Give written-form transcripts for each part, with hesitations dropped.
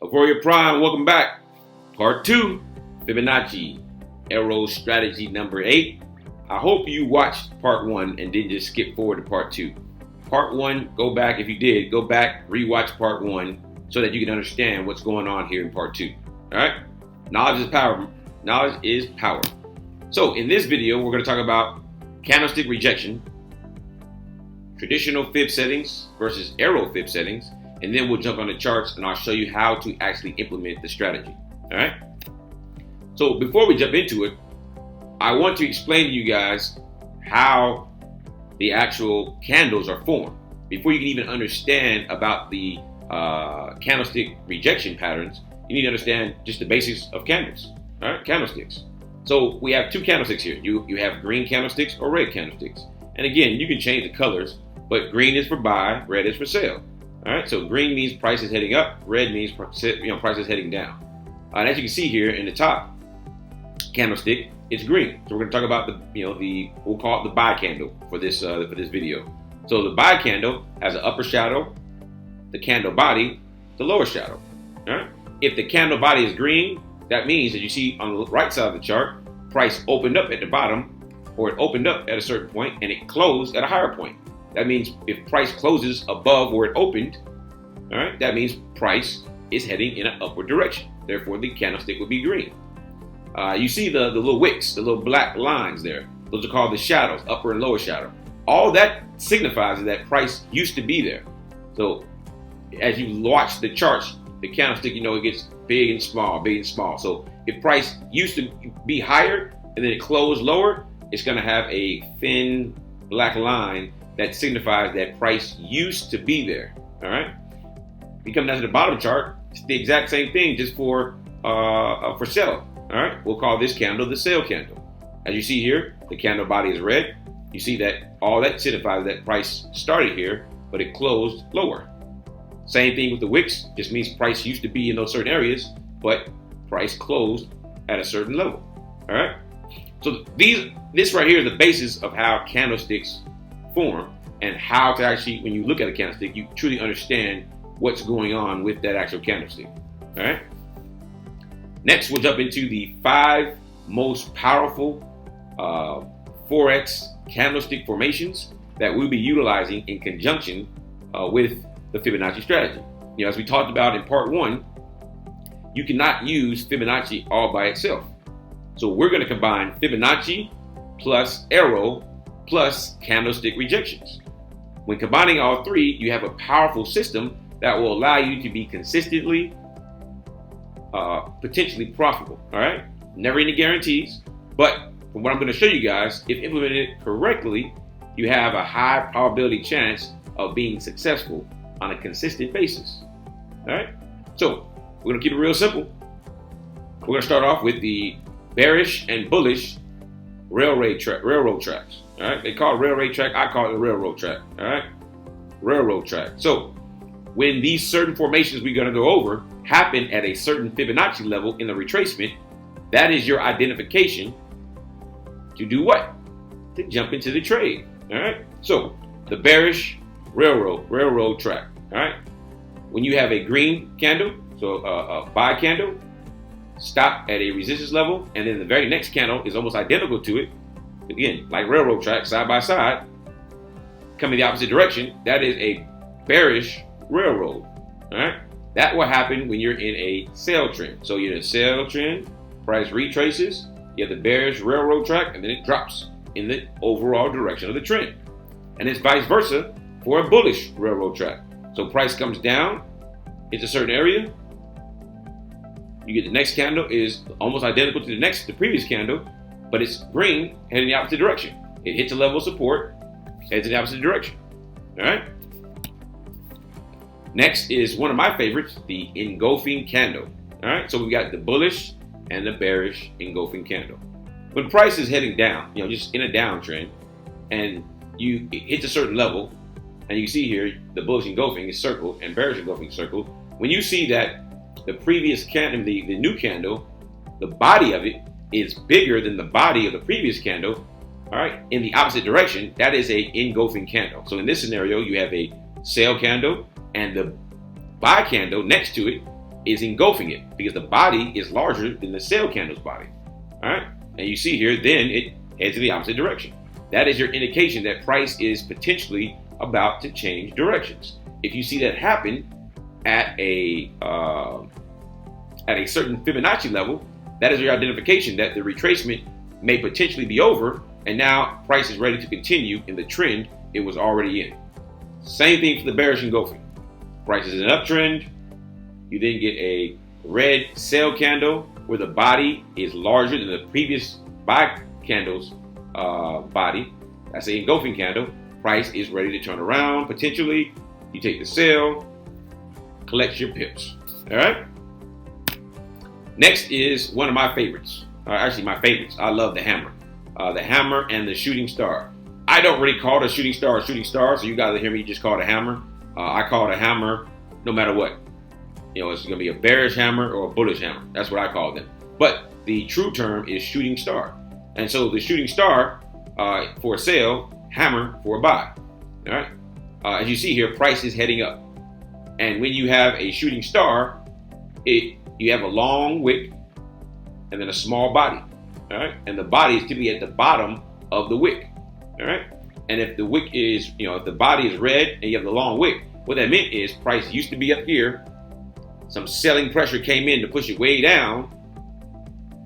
Warrior Prime, welcome back. Part 2, Fibonacci Arrow Strategy number 8. I hope you watched part 1 and didn't just skip forward to part 2. Part 1, go back. If you did, go back, rewatch part 1 so that you can understand what's going on here in part 2. All right? Knowledge is power. Knowledge is power. So in this video, we're going to talk about candlestick rejection, traditional fib settings versus arrow fib settings, and then we'll jump on the charts and I'll show you how to actually implement the strategy. All right? So before we jump into it, I want to explain to you guys how the actual candles are formed. Before you can even understand about the candlestick rejection patterns, you need to understand just the basics of candles. All right, candlesticks. So we have two candlesticks here. You have green candlesticks or red candlesticks. And again, you can change the colors, but green is for buy, red is for sell. All right, so green means price is heading up, red means price is heading down. And as you can see here in the top candlestick, it's green. So we're going to talk about we'll call it the buy candle for this video. So the buy candle has an upper shadow, the candle body, the lower shadow. All right. If the candle body is green, that means that you see on the right side of the chart, price opened up at the bottom, or it opened up at a certain point and it closed at a higher point. That means if price closes above where it opened, all right, that means price is heading in an upward direction. Therefore, the candlestick would be green. You see the little wicks, the little black lines there. Those are called the shadows, upper and lower shadow. All that signifies that price used to be there. So as you watch the charts, the candlestick, it gets big and small, big and small. So if price used to be higher and then it closed lower, it's going to have a thin black line that signifies that price used to be there. All right. You come down to the bottom chart, it's the exact same thing, just for sell. All right. We'll call this candle the sell candle. As you see here, the candle body is red. You see that all that signifies that price started here, but it closed lower. Same thing with the wicks. Just means price used to be in those certain areas, but price closed at a certain level. All right. So this right here is the basis of how candlesticks form and how to actually, when you look at a candlestick, you truly understand what's going on with that actual candlestick. All right. Next, we'll jump into the 5 most powerful Forex candlestick formations that we'll be utilizing in conjunction with the Fibonacci strategy. As we talked about in part 1, you cannot use Fibonacci all by itself. So we're going to combine Fibonacci plus arrow plus candlestick rejections. When combining all 3, you have a powerful system that will allow you to be consistently, potentially profitable. All right, never any guarantees, but from what I'm going to show you guys, if implemented correctly, you have a high probability chance of being successful on a consistent basis. All right, so we're going to keep it real simple. We're going to start off with the bearish and bullish railroad tracks. All right, they call it railroad track. I call it a railroad track. All right, railroad track. So when these certain formations we're going to go over happen at a certain Fibonacci level in the retracement, that is your identification to do what? To jump into the trade. All right. So the bearish railroad track. All right. When you have a green candle, so a buy candle, stop at a resistance level, and then the very next candle is almost identical to it. Again, like railroad track, side by side, coming the opposite direction. That is a bearish railroad. All right. That will happen when you're in a sell trend. So you're in a sell trend, price retraces, you have the bearish railroad track, and then it drops in the overall direction of the trend. And it's vice versa for a bullish railroad track. So price comes down, hits a certain area, you get the next candle is almost identical to the previous candle, but it's green, heading the opposite direction. It hits a level of support, heads in the opposite direction. All right. Next is one of my favorites, the engulfing candle. All right. So we got the bullish and the bearish engulfing candle. When price is heading down, just in a downtrend, and it hits a certain level, and you see here the bullish engulfing is circled and bearish engulfing circled. When you see that the previous candle, the new candle, the body of it is bigger than the body of the previous candle, all right, in the opposite direction, that is a engulfing candle. So in this scenario, you have a sell candle and the buy candle next to it is engulfing it because the body is larger than the sell candle's body. All right, and you see here, then it heads in the opposite direction. That is your indication that price is potentially about to change directions. If you see that happen at a certain Fibonacci level, that is your identification that the retracement may potentially be over, and now price is ready to continue in the trend it was already in. Same thing for the bearish engulfing. Price is in an uptrend. You then get a red sell candle where the body is larger than the previous buy candle's body. That's an engulfing candle. Price is ready to turn around. Potentially, you take the sell, collect your pips. All right. Next is one of my favorites. Actually, my favorites. I love the hammer. The hammer and the shooting star. I don't really call it a shooting star, so you guys hear me just call it a hammer. I call it a hammer no matter what. You know, it's going to be a bearish hammer or a bullish hammer. That's what I call them. But the true term is shooting star. And so the shooting star for a sell, hammer for a buy. All right. As you see here, price is heading up. And when you have a shooting star, you have a long wick and then a small body. All right. And the body is typically at the bottom of the wick. All right. And if the wick is, if the body is red and you have the long wick, what that meant is price used to be up here. Some selling pressure came in to push it way down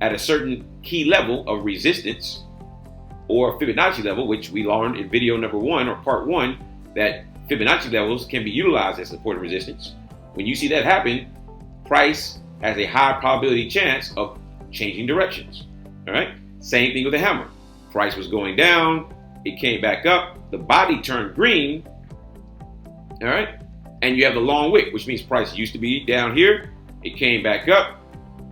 at a certain key level of resistance or Fibonacci level, which we learned in video number 1 or part 1, that Fibonacci levels can be utilized as support and resistance. When you see that happen, price has a high probability chance of changing directions. All right. Same thing with the hammer. Price was going down. It came back up. The body turned green. All right. And you have the long wick, which means price used to be down here. It came back up.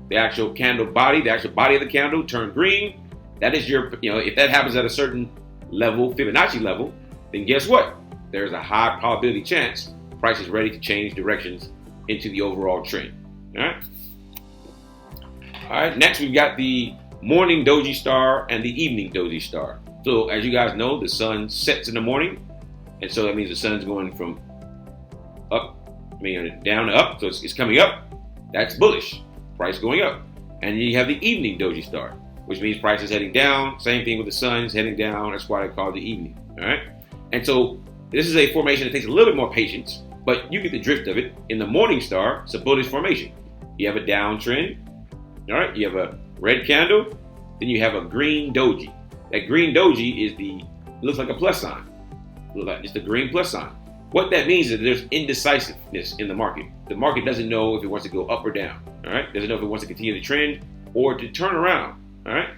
The actual candle body, the actual body of the candle turned green. That is your, if that happens at a certain level, Fibonacci level, then guess what? There's a high probability chance price is ready to change directions into the overall trend. All right. All right. Next, we've got the morning doji star and the evening doji star. So as you guys know, the sun sets in the morning. And so that means the sun's going from down to up. So it's coming up. That's bullish. Price going up. And you have the evening doji star, which means price is heading down. Same thing with the sun's heading down. That's why they call it the evening. All right. And so this is a formation that takes a little bit more patience, but you get the drift of it. In the morning star, it's a bullish formation. You have a downtrend. All right. You have a red candle. Then you have a green doji. That green doji looks like a plus sign. It's the green plus sign. What that means is that there's indecisiveness in the market. The market doesn't know if it wants to go up or down. All right. Doesn't know if it wants to continue the trend or to turn around. All right.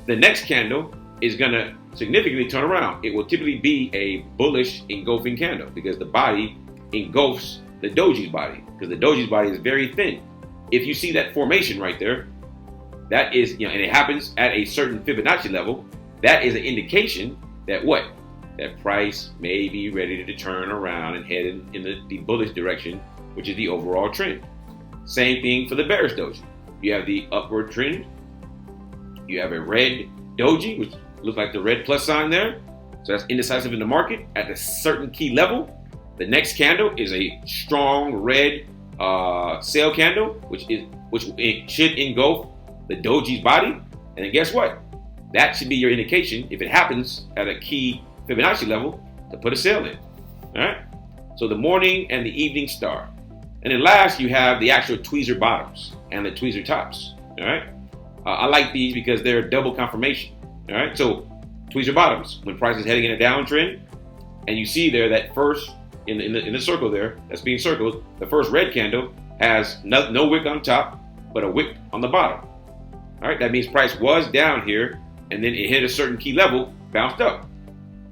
The next candle is going to significantly turn around. It will typically be a bullish engulfing candle because the body engulfs the doji's body, because the doji's body is very thin. If you see that formation right there, that is, and it happens at a certain Fibonacci level, that is an indication that what? That price may be ready to turn around and head in the bullish direction, which is the overall trend. Same thing for the bearish doji. You have the upward trend. You have a red doji, which looks like the red plus sign there. So that's indecisive in the market at a certain key level. The next candle is a strong red sell candle, which should engulf the doji's body. And then guess what? That should be your indication, if it happens at a key Fibonacci level, to put a sell in. All right. So the morning and the evening star. And then last, you have the actual tweezer bottoms and the tweezer tops. All right. I like these because they're double confirmation. All right. So tweezer bottoms, when price is heading in a downtrend, and you see there that first in the circle there that's being circled, the first red candle has no wick on top, but a wick on the bottom. All right. That means price was down here, and then it hit a certain key level, bounced up.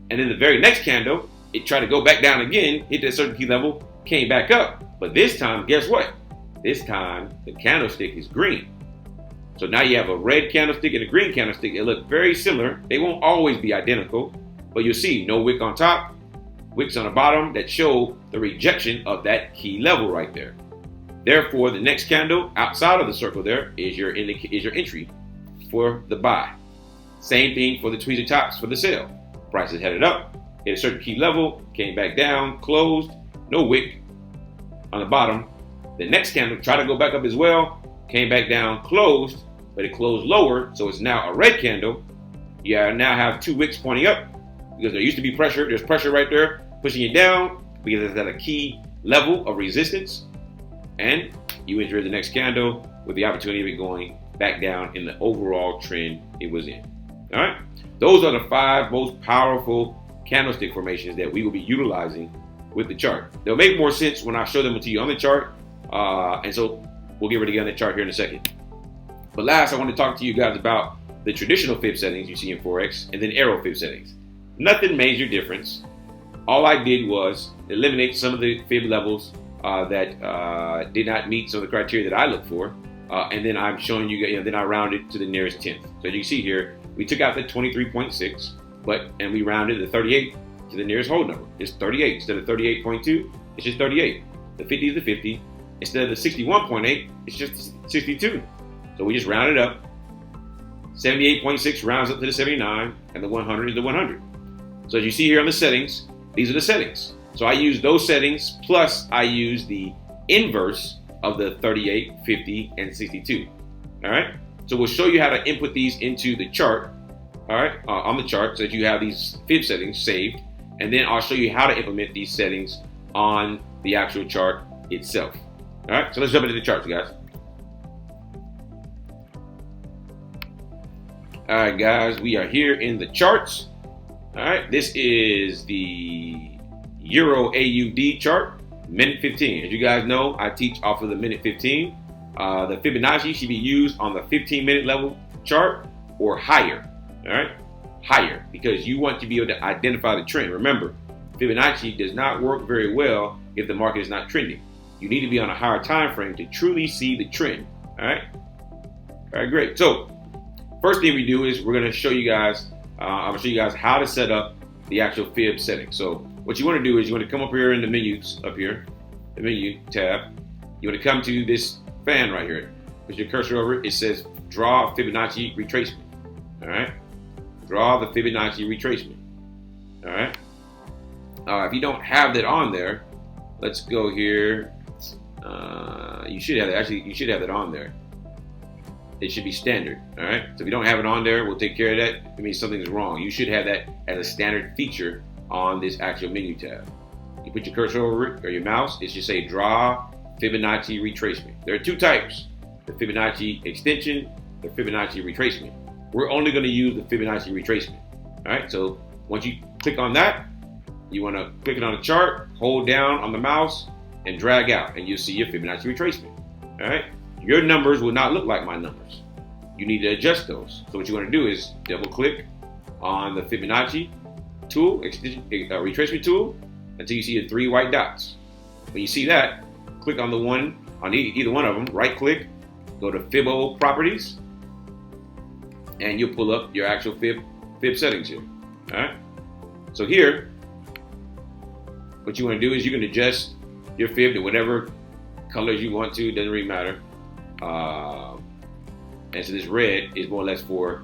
And then the very next candle, it tried to go back down again, hit that certain key level, came back up. But this time, guess what? This time, the candlestick is green. So now you have a red candlestick and a green candlestick. They look very similar. They won't always be identical, but you'll see no wick on top, wicks on the bottom that show the rejection of that key level right there. Therefore, the next candle outside of the circle there is your entry for the buy. Same thing for the tweezer tops for the sell. Prices headed up, hit a certain key level, came back down, closed, no wick on the bottom. The next candle tried to go back up as well, came back down, closed, but it closed lower, so it's now a red candle. You now have 2 wicks pointing up because there used to be pressure. There's pressure right there pushing it down because it's at a key level of resistance, and you enter the next candle with the opportunity of it going back down in the overall trend it was in. All right, those are the 5 most powerful candlestick formations that we will be utilizing with the chart. They'll make more sense when I show them to you on the chart, and so we'll get ready to get on the chart here in a second. But last, I want to talk to you guys about the traditional fib settings you see in Forex and then arrow fib settings. Nothing major difference. All I did was eliminate some of the fib levels that did not meet some of the criteria that I look for, and then I'm showing you, then I rounded to the nearest 10th. So as you can see here, we took out the 23.6, and we rounded the 38 to the nearest whole number. It's 38 instead of 38.2. It's just 38. The 50 is the 50. Instead of the 61.8, it's just 62. So we just rounded up. 78.6 rounds up to the 79, and the 100 is the 100. So as you see here on the settings, these are the settings. So I use those settings, plus I use the inverse of the 38, 50, and 62. All right. So we'll show you how to input these into the chart. All right, on the chart, so that you have these fib settings saved, and then I'll show you how to implement these settings on the actual chart itself. All right, so let's jump into the charts, guys. All right, guys, we are here in the charts. All right, this is the Euro AUD chart, minute 15. As you guys know, I teach off of the minute 15. The Fibonacci should be used on the 15-minute level chart or higher. All right, higher, because you want to be able to identify the trend. Remember, Fibonacci does not work very well if the market is not trending. You need to be on a higher time frame to truly see the trend. All right, great. So first thing we do is we're going to show you guys. I'm going to show you guys how to set up the actual fib setting. So what you want to do is you want to come up here in the menus, up here, the menu tab. You want to come to this fan right here. Put your cursor over it. It says draw Fibonacci retracement. All right. Draw the Fibonacci retracement. All right. If you don't have that on there, let's go here. You should have that. Actually, you should have that on there. It should be standard. All right. So if you don't have it on there, we'll take care of that. It means something's wrong. You should have that as a standard feature on this actual menu tab. You put your cursor over it or your mouse. It should say draw Fibonacci retracement. There are 2 types: the Fibonacci extension, the Fibonacci retracement. We're only going to use the Fibonacci retracement. All right, so once you click on that, you want to click it on the chart, hold down on the mouse, and drag out, and you'll see your Fibonacci retracement. All right, your numbers will not look like my numbers. You need to adjust those. So what you want to do is double click on the Fibonacci tool, retracement tool, until you see the 3 white dots. When you see that, click on the one, on either one of them, right click, go to Fibo properties, and you'll pull up your actual fib settings here. All right. So here, what you want to do is you can adjust your fib to whatever colors you want to. It doesn't really matter. And so this red is more or less for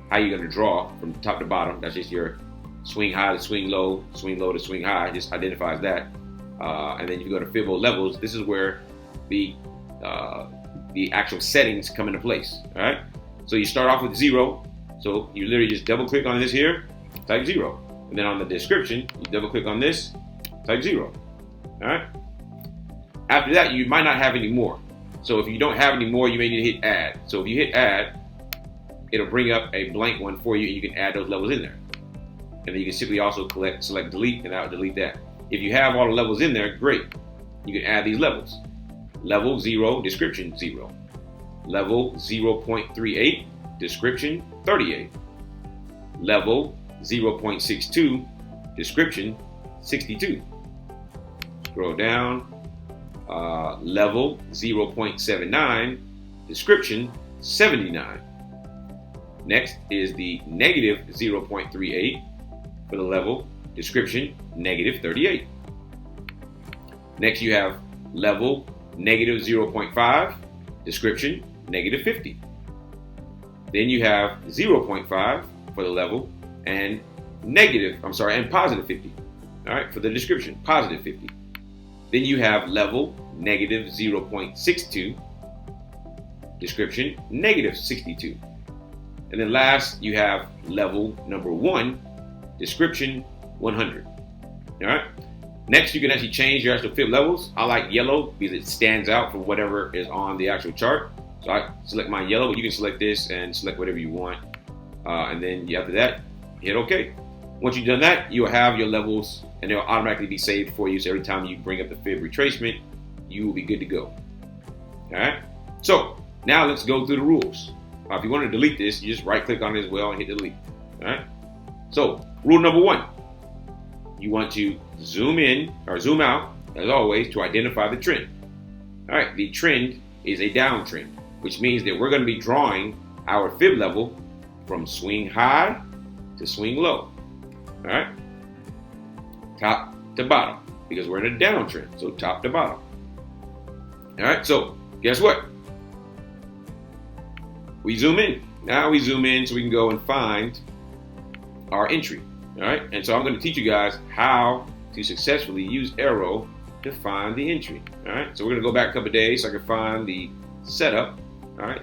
how you're going to draw from top to bottom. That's just your swing high to swing low to swing high. It just identifies that. And then if you go to Fibo levels, this is where the actual settings come into place. All right. So you start off with 0. So you literally just double click on this here, type 0. And then on the description, you double click on this, type 0. All right. After that, you might not have any more. So if you don't have any more, you may need to hit add. So if you hit add, it'll bring up a blank one for you, and you can add those levels in there. And then you can simply also select delete, and that'll delete that. If you have all the levels in there, great. You can add these levels. Level 0, description 0. Level 0.38, description 38. Level 0.62, description 62. Scroll down. Level 0.79, description 79. Next is the negative 0.38 for the level, description negative 38. Next you have level negative 0.5, description negative 50. Then you have 0.5 for the level and and positive 50. All right, for the description, positive 50. Then you have level negative 0.62, description negative 62. And then last, you have level number 1, description 100. All right. Next, you can actually change your actual fib levels. I like yellow because it stands out from whatever is on the actual chart. So I select my yellow, but you can select this and select whatever you want. And then after that, hit OK. Once you've done that, you'll have your levels and they'll automatically be saved for you. So every time you bring up the fib retracement, you will be good to go. All right. So now let's go through the rules. If you want to delete this, you just right click on it as well and hit delete. All right. So rule number 1, you want to zoom in or zoom out as always to identify the trend. All right. The trend is a downtrend, which means that we're going to be drawing our fib level from swing high to swing low. All right. Top to bottom because we're in a downtrend. So top to bottom. All right. So guess what? We zoom in. Now we zoom in so we can go and find our entry. All right. And so I'm going to teach you guys how to successfully use Arrow to find the entry. All right. So we're going to go back a couple of days so I can find the setup. All right.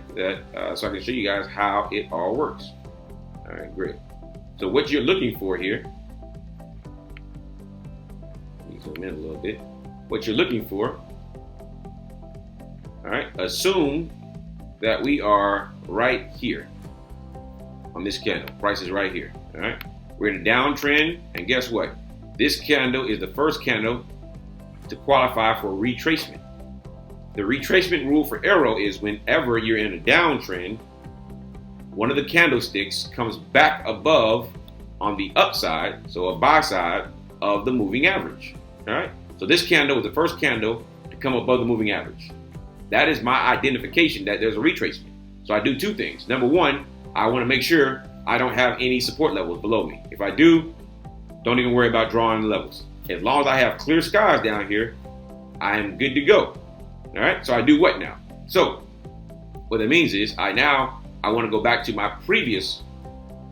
So I can show you guys how it all works. All right. Great. So what you're looking for here, let me zoom in a little bit. What you're looking for, all right, assume that we are right here on this candle. Price is right here, all right? We're in a downtrend, and guess what? This candle is the first candle to qualify for retracement. The retracement rule for Arrow is whenever you're in a downtrend, one of the candlesticks comes back above on the upside, so a buy side of the moving average. All right. So this candle was the first candle to come above the moving average. That is my identification that there's a retracement. So I do 2 things. Number 1, I want to make sure I don't have any support levels below me. If I do, don't even worry about drawing the levels. As long as I have clear skies down here, I am good to go. All right. So I do what now? So what that means is I want to go back to my previous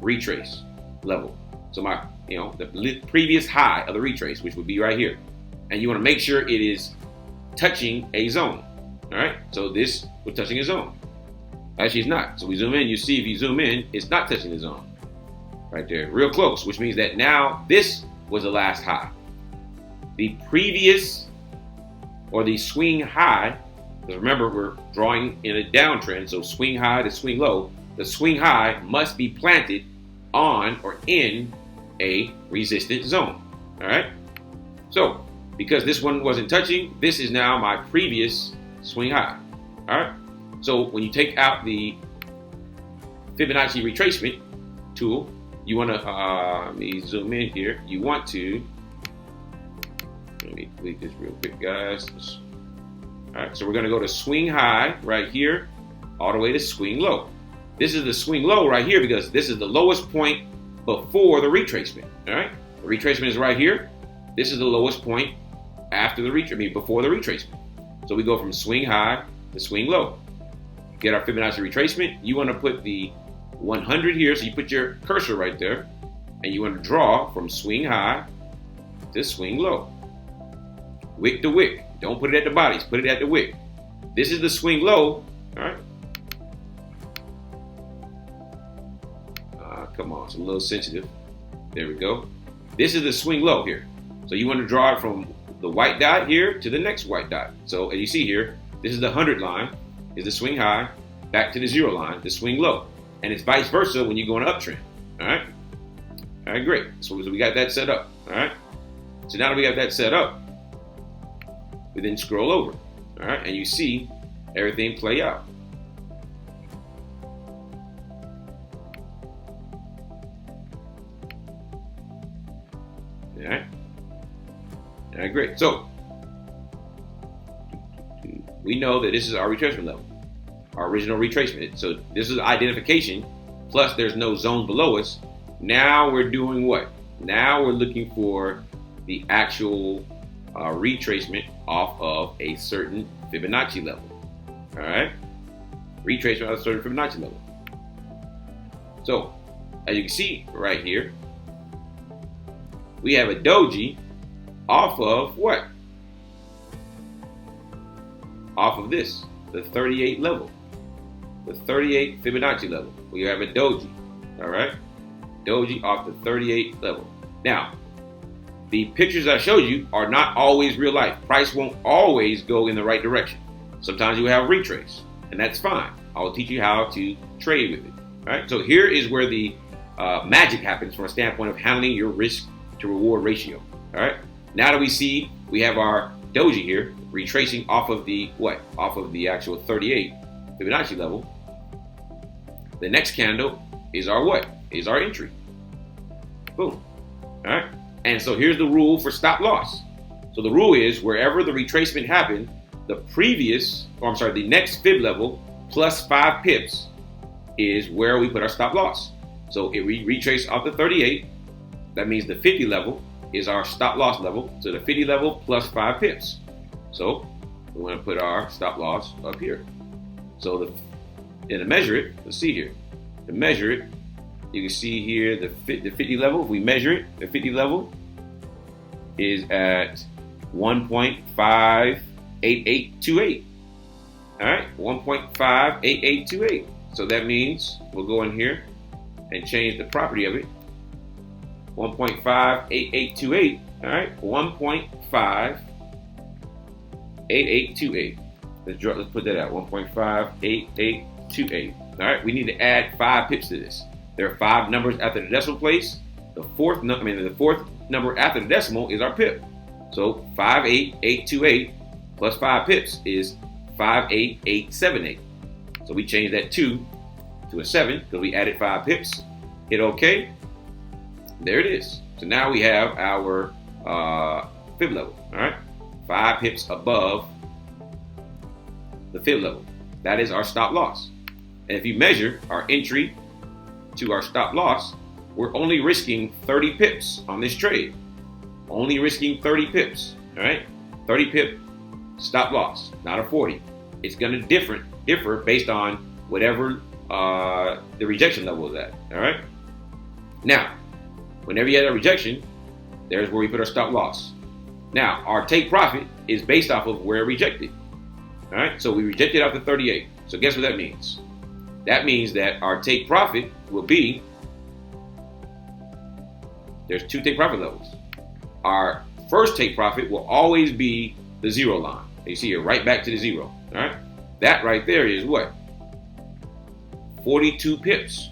retrace level. So my, the previous high of the retrace, which would be right here. And you want to make sure it is touching a zone. All right. So this was touching a zone. Actually, it's not. So we zoom in. You see, if you zoom in, it's not touching the zone right there. Real close, which means that now this was the last high. The previous or the swing high, because remember, we're drawing in a downtrend. So swing high to swing low. The swing high must be planted on or in a resistant zone. All right. So because this one wasn't touching, this is now my previous swing high. All right. So when you take out the Fibonacci retracement tool, you want to, let me zoom in here. You want to, let me delete this real quick, guys. All right. So we're going to go to swing high right here, all the way to swing low. This is the swing low right here because this is the lowest point before the retracement. All right. The retracement is right here. This is the lowest point after the before the retracement. So we go from swing high to swing low. Get our Fibonacci retracement. You want to put the 100 here. So you put your cursor right there and you want to draw from swing high to swing low. Wick to wick. Don't put it at the bodies. Put it at the wick. This is the swing low. All right. Come on, it's a little sensitive. There we go. This is the swing low here. So you want to draw it from the white dot here to the next white dot. So as you see here, this is the 100 line, is the swing high, back to the 0 line, the swing low. And it's vice versa when you go on an uptrend. All right. All right, great. So we got that set up. All right. So now that we got that set up, we then scroll over. All right. And you see everything play out. All right. All right, great. So we know that this is our retracement level, our original retracement. So this is identification, plus there's no zone below us. Now we're doing what? Now we're looking for the actual retracement off of a certain Fibonacci level. All right. Retracement of a certain Fibonacci level. So as you can see right here, we have a doji off of what? Off of this, the 38 level, the 38 Fibonacci level. We have a doji, all right? Doji off the 38 level. Now, the pictures I showed you are not always real life. Price won't always go in the right direction. Sometimes you have retrace, and that's fine. I'll teach you how to trade with it. All right, so here is where the magic happens from a standpoint of handling your risk to reward ratio. All right, now that we have our doji here retracing off of the what? Off of the actual 38 Fibonacci level. The next candle is our what? Is our entry. Boom. All right, and so here's the rule for stop loss. So the rule is wherever the retracement happened, the next fib level plus 5 pips is where we put our stop loss. So if we retrace off the 38, that means the 50 level is our stop loss level. So the 50 level plus 5 pips. So we want to put our stop loss up here. So to measure it, let's see here. To measure it, you can see here the 50 level. If we measure it, the 50 level is at 1.58828. All right, 1.58828. So that means we'll go in here and change the property of it. 1.58828. All right, 1.58828. Let's put that out. 1.58828. All right, we need to add 5 pips to this. There are 5 numbers after the decimal place. The fourth number after the decimal is our pip. So 58828 plus 5 pips is 58878. So we change that 2 to a 7 because we added 5 pips. Hit OK. There it is. So now we have our fib level. All right, 5 pips above the fib level. That is our stop loss. And if you measure our entry to our stop loss, we're only risking 30 pips on this trade. Only risking 30 pips. All right, 30 pip stop loss, not a 40. It's going to differ based on whatever the rejection level is at. All right. Now, whenever you have a rejection, there's where we put our stop loss. Now, our take profit is based off of where it rejected. All right. So we rejected out the 38. So guess what that means? That means that our take profit will be, there's 2 take profit levels. Our first take profit will always be the 0 line. You see here, right back to the 0. All right. That right there is what? 42 pips.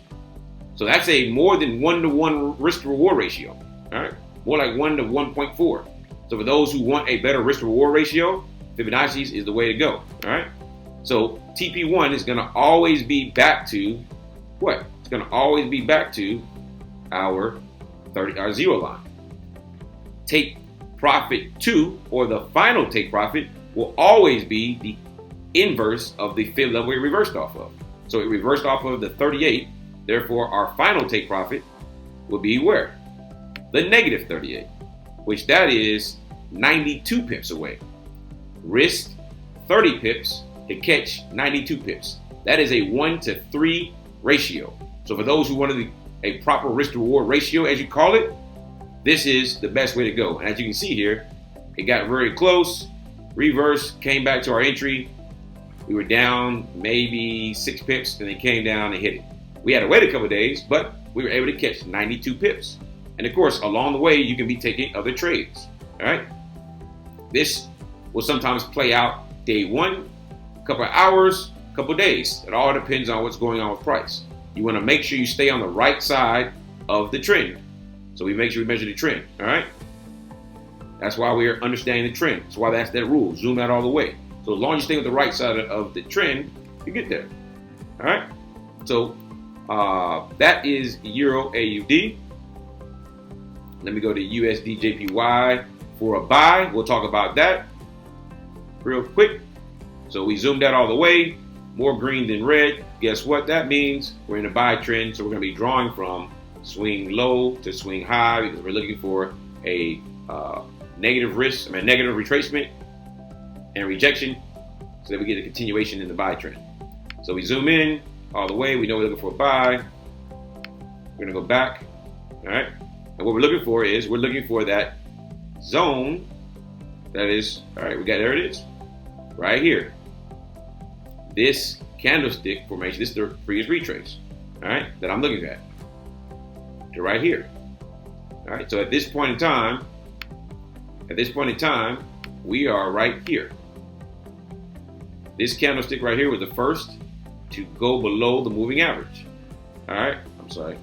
So that's a more than 1-to-1 risk to reward ratio. All right. More like 1 to 1.4. So for those who want a better risk to reward ratio, Fibonacci's is the way to go. All right. So TP1 is going to always be back to what? It's going to always be back to our 0 line. Take profit 2, or the final take profit, will always be the inverse of the fib level it reversed off of. So it reversed off of the 38. Therefore, our final take profit will be where? The negative 38, which that is 92 pips away. Risk 30 pips to catch 92 pips. That is a 1-to-3 ratio. So for those who wanted a proper risk to reward ratio, as you call it, this is the best way to go. And as you can see here, it got very close, reversed, came back to our entry. We were down maybe 6 pips, and then came down and hit it. We had to wait a couple of days, but we were able to catch 92 pips. And of course, along the way, you can be taking other trades. All right. This will sometimes play out day 1, a couple of hours, a couple of days. It all depends on what's going on with price. You want to make sure you stay on the right side of the trend. So we make sure we measure the trend. All right. That's why we're understanding the trend. That's why that's that rule. Zoom out all the way. So as long as you stay with the right side of the trend, you get there. All right. So that is Euro AUD. Let me go to USD JPY for a buy. We'll talk about that real quick. So we zoomed out all the way. More green than red. Guess what that means? We're in a buy trend. So we're going to be drawing from swing low to swing high because we're looking for a negative retracement and rejection so that we get a continuation in the buy trend. So we zoom in all the way. We know we're looking for a buy. We're gonna go back, all right? And what we're looking for is, we're looking for that zone that is, all right, there it is, right here. This candlestick formation, this is the previous retrace, all right, that I'm looking at, to right here. All right, so at this point in time, we are right here. This candlestick right here was the first to go below the moving average. All right, I'm sorry.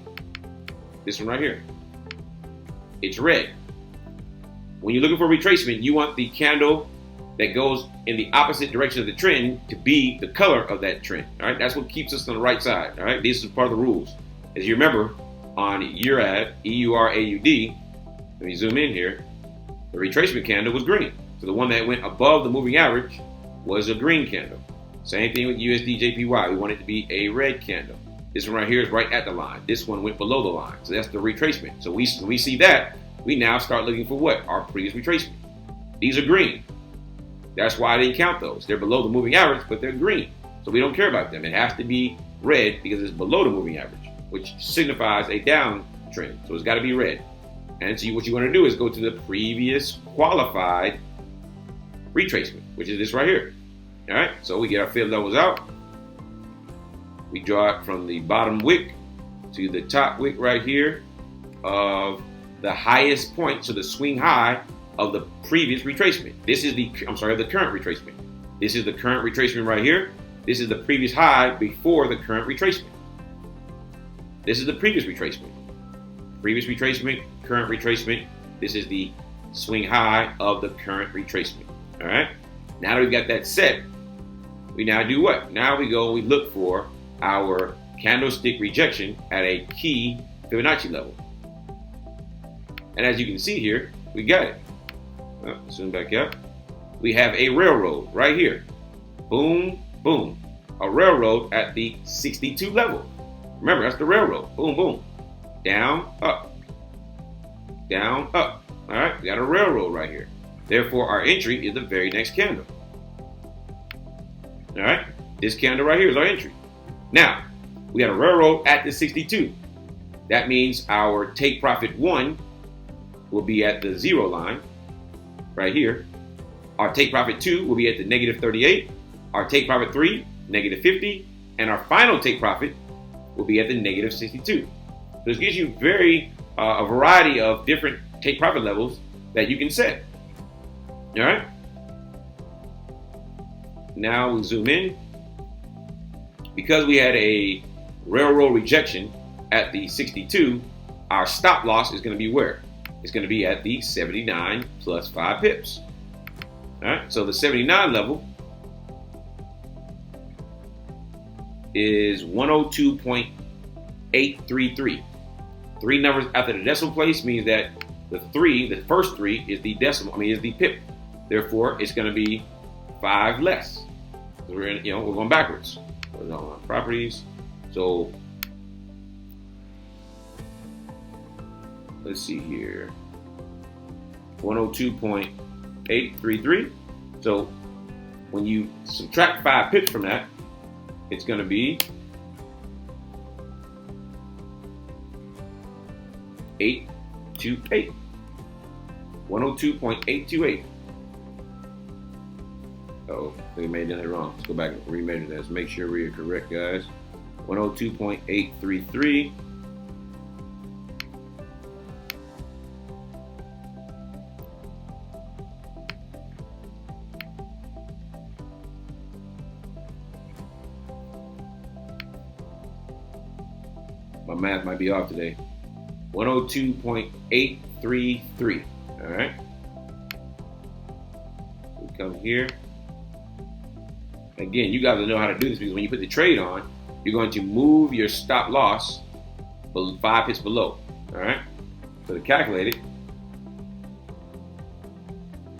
This one right here. It's red. When you're looking for retracement, you want the candle that goes in the opposite direction of the trend to be the color of that trend. All right, that's what keeps us on the right side. All right, this is part of the rules. As you remember, on EURAUD, EURAUD, let me zoom in here, the retracement candle was green. So the one that went above the moving average was a green candle. Same thing with USD/JPY. We want it to be a red candle. This one right here is right at the line. This one went below the line. So that's the retracement. So when we see that, we now start looking for what? Our previous retracement. These are green. That's why I didn't count those. They're below the moving average, but they're green. So we don't care about them. It has to be red because it's below the moving average, which signifies a downtrend. So it's got to be red. And so what you want to do is go to the previous qualified retracement, which is this right here. All right, so we get our fib levels out. We draw it from the bottom wick to the top wick right here of the highest point, so the swing high of the previous retracement. This is the current retracement. This is the current retracement right here. This is the previous high before the current retracement. This is the previous retracement. Previous retracement, current retracement. This is the swing high of the current retracement. All right. Now that we've got that set, we now do what? Now we look for our candlestick rejection at a key Fibonacci level. And as you can see here, we got it. Zoom back up. We have a railroad right here. Boom, boom. A railroad at the 62 level. Remember, that's the railroad. Boom, boom. Down, up. Down, up. All right, we got a railroad right here. Therefore, our entry is the very next candle. All right, this candle right here is our entry. Now, we got a railroad at the 62. That means our take profit 1 will be at the 0 line right here. Our take profit 2 will be at the -38. Our take profit 3, -50. And our final take profit will be at the -62. So this gives you a variety of different take profit levels that you can set. All right. Now we zoom in. Because we had a railroad rejection at the 62, our stop loss is going to be where? It's going to be at the 79 plus 5 pips. All right, so the 79 level is 102.833. 3 numbers after the decimal place means that the first 3 is the decimal, is the pip. Therefore, it's going to be 5 less. So we're going backwards. We're on properties. So let's see here. 102.833. So when you subtract 5 pips from that, it's going to be 828. 102.828. Oh, we made that wrong. Let's go back and remeasure that. Let's make sure we are correct, guys. 102.833. My math might be off today. 102.833. All right. We come here. Again, you guys will know how to do this because when you put the trade on, you're going to move your stop loss 5 pips below. All right. So to calculate it,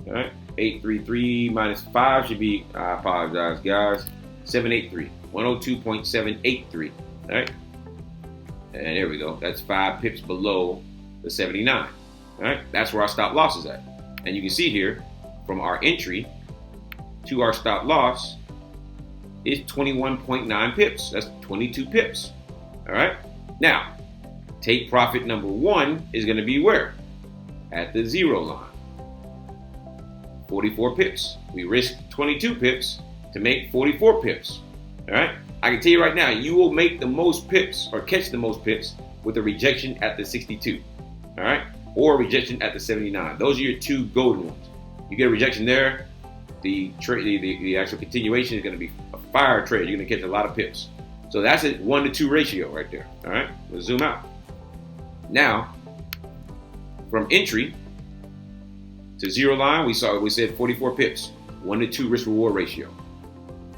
all right, 833 minus 5 should be, I apologize, guys, 783. 102.783. All right. And there we go. That's 5 pips below the 79. All right. That's where our stop loss is at. And you can see here from our entry to our stop loss is 21.9 pips. That's 22 pips. All right. Now, take profit number one is going to be where? At the 0 line. 44 pips. We risk 22 pips to make 44 pips. All right. I can tell you right now, you will make the most pips or catch the most pips with a rejection at the 62. All right. Or a rejection at the 79. Those are your two golden ones. You get a rejection there, the actual continuation is going to be a fire trade. You're going to catch a lot of pips. So that's a 1 to 2 ratio right there. All right. Let's zoom out. Now, from entry to 0 line, we said 44 pips, 1 to 2 risk reward ratio.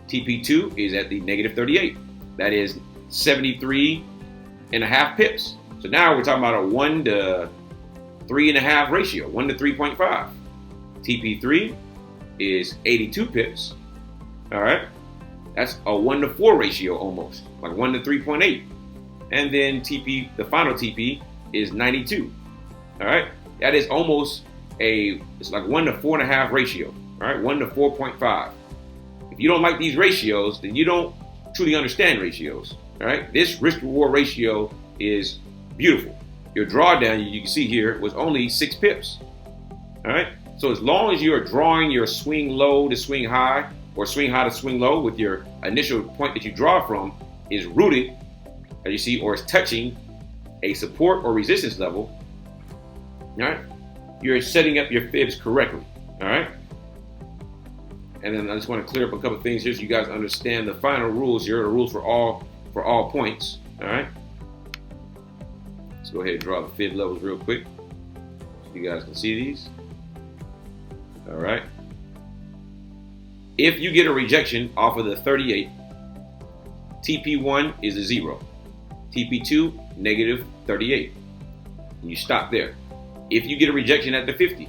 TP2 is at the negative 38. That is 73.5 pips. So now we're talking about a 1 to 3.5 ratio, 1 to 3.5. TP3 is 82 pips. All right. That's a 1 to 4 ratio almost, like 1 to 3.8. And then TP, the final TP is 92. All right. That is almost it's like 1 to 4.5 ratio. All right. 1 to 4.5. If you don't like these ratios, then you don't truly understand ratios. All right. This risk reward ratio is beautiful. Your drawdown, you can see here, was only 6 pips. All right. So as long as you are drawing your swing low to swing high or swing high to swing low with your initial point that you draw from is rooted, as you see, or is touching a support or resistance level, all right, you're setting up your fibs correctly. All right. And then I just want to clear up a couple of things here so you guys understand the final rules here, the rules for all points. All right. Let's go ahead and draw the fib levels real quick so you guys can see these. All right. If you get a rejection off of the 38, TP1 is a 0. TP2, negative 38. And you stop there. If you get a rejection at the 50,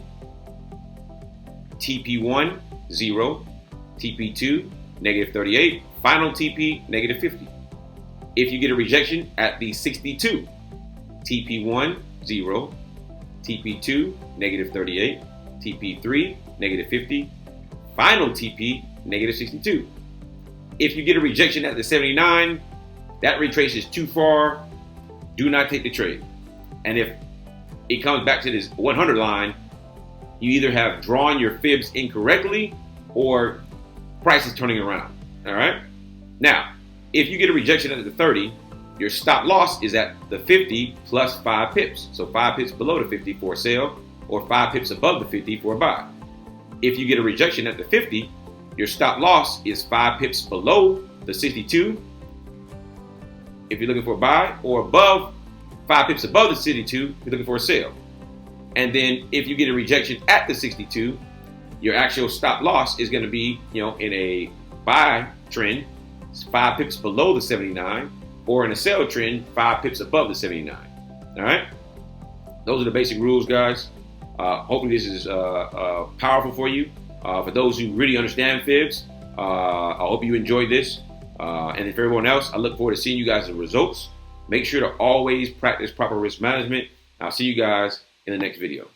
TP1, 0. TP2, negative 38. Final TP, negative 50. If you get a rejection at the 62, TP1, 0. TP2, negative 38. TP3, negative 50. Final TP, negative 62. If you get a rejection at the 79, that retraces too far. Do not take the trade. And if it comes back to this 100 line, you either have drawn your fibs incorrectly or price is turning around. All right. Now, if you get a rejection at the 30, your stop loss is at the 50 plus 5 pips. So 5 pips below the 50 for a sell, or 5 pips above the 50 for a buy. If you get a rejection at the 50, your stop loss is 5 pips below the 62 if you're looking for a buy, or above 5 pips above the 62 if you're looking for a sell. And then if you get a rejection at the 62, your actual stop loss is going to be, in a buy trend, 5 pips below the 79, or in a sell trend, 5 pips above the 79. All right. Those are the basic rules, guys. Hopefully this is powerful for you. For those who really understand fibs, I hope you enjoyed this. And for everyone else, I look forward to seeing you guys' results. Make sure to always practice proper risk management. I'll see you guys in the next video.